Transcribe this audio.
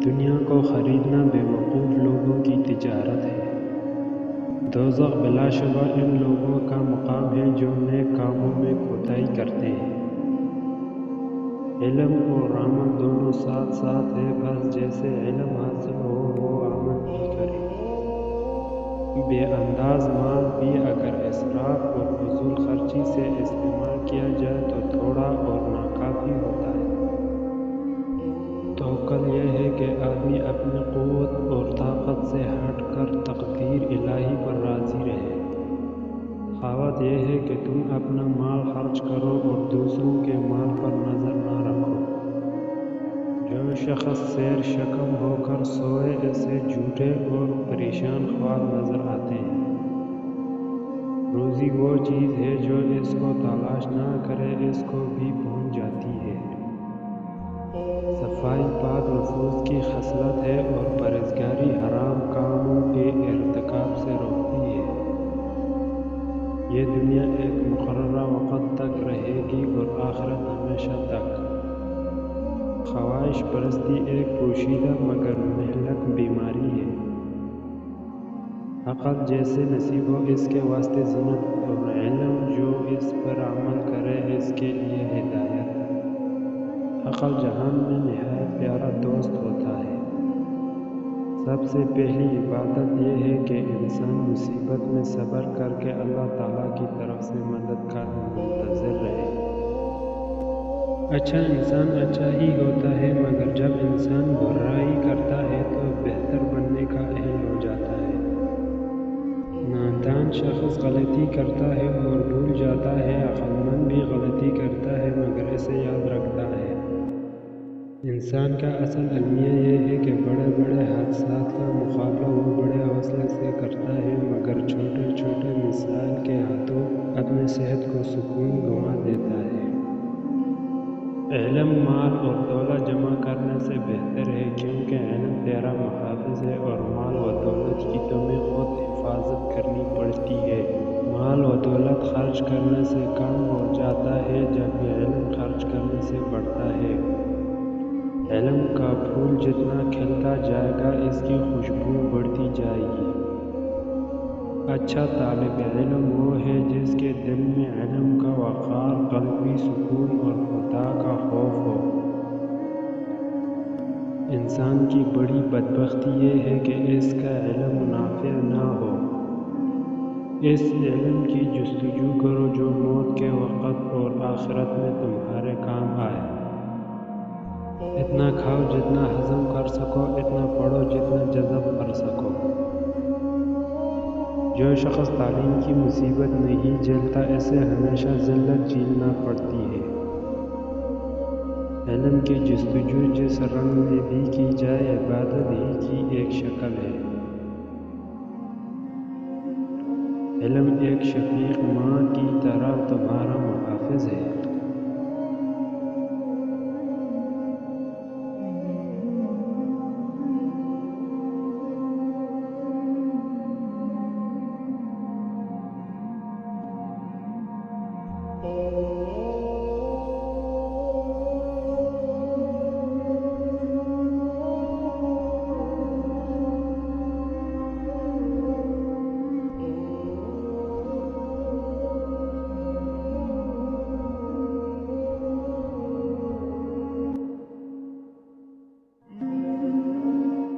دنیا کو خریدنا بیوقوف لوگوں کی تجارت ہے۔ دوزخ بلا شبہ ان لوگوں کا مقام ہے جو نیک کاموں میں کوتاہی کرتے ہیں۔ علم اور عمل دونوں ساتھ ساتھ ہے، بس جیسے علم حاصل ہو وہ عمل بھی کرے۔ بے انداز مال بھی اگر اسراف اور فضول خرچی سے استعمال کیا جائے تو تھوڑا اور ناکافی ہوتا ہے۔ توکل یہ ہے کہ آدمی اپنی قوت اور طاقت سے ہٹ کر تقدیر الہی پر راضی رہے۔ سخاوت یہ ہے کہ تم اپنا مال خرچ کرو اور دوسروں کے مال پر نظر نہ رکھو۔ جو شخص سیر شکم ہو کر سوئے اسے جھوٹے اور پریشان خواب نظر آتے ہیں۔ روزی وہ چیز ہے جو اس کو تلاش نہ کرے اس کو بھی بھول جاتی ہے۔ صفائی پاک نفوس کی خصلت ہے اور پرہیزگاری حرام کاموں کے ارتکاب سے روکتی ہے۔ یہ دنیا ایک مقررہ وقت تک رہے گی اور آخرت ہمیشہ تک۔ خواہش پرستی ایک پوشیدہ مگر مہلک بیماری ہے۔ عقل جیسے نصیب ہو اس کے واسطے زینت اور علم جو اس پر عمل کرے اس کے لیے ہدایت۔ عقل جہان میں نہایت پیارا دوست ہوتا ہے۔ سب سے پہلی عبادت یہ ہے کہ انسان مصیبت میں صبر کر کے اللہ تعالیٰ کی طرف سے مدد کا منتظر رہے۔ اچھا انسان اچھا ہی ہوتا ہے مگر جب انسان برائی کرتا ہے تو بہتر بننے کا اہل ہو جاتا ہے۔ نادان شخص غلطی کرتا ہے اور بھول جاتا ہے، عقل مند بھی غلطی کرتا ہے مگر اسے یاد رکھتا ہے۔ انسان کا اصل المیہ یہ ہے کہ بڑے بڑے حادثات کا مقابلہ وہ بڑے حوصلے سے کرتا ہے مگر چھوٹے چھوٹے مثال کے ہاتھوں اپنے صحت کو سکون گنوا دیتا ہے۔ علم مال اور دولت جمع کرنے سے بہتر ہے کیونکہ علم تیرا محافظ ہے اور مال و دولت کی تمہیں خود حفاظت کرنی پڑتی ہے۔ مال و دولت خرچ کرنے سے کم ہو جاتا ہے جبکہ علم خرچ کرنے سے بڑھتا ہے۔ علم کا پھول جتنا کھلتا جائے گا اس کی خوشبو بڑھتی جائے گی۔ اچھا طالب علم وہ ہے جس کے دل میں علم کا وقار، قلبی سکون اور خدا کا خوف ہو۔ انسان کی بڑی بدبختی یہ ہے کہ اس کا علم نافع نہ ہو۔ اس علم کی جستجو کرو جو موت کے وقت اور آخرت میں تمہارے کام آئے۔ اتنا کھاؤ جتنا ہضم کر سکو، اتنا پڑھو جتنا جذب کر سکو۔ جو شخص تعلیم کی مصیبت نہیں جھیلتا اسے ہمیشہ ذلت جھیلنا پڑتی ہے۔ علم کی جستجو جس رنگ میں بھی کی جائے عبادت ہی کی ایک شکل ہے۔ علم ایک شفیق ماں کی طرح تمہارا محافظ ہے۔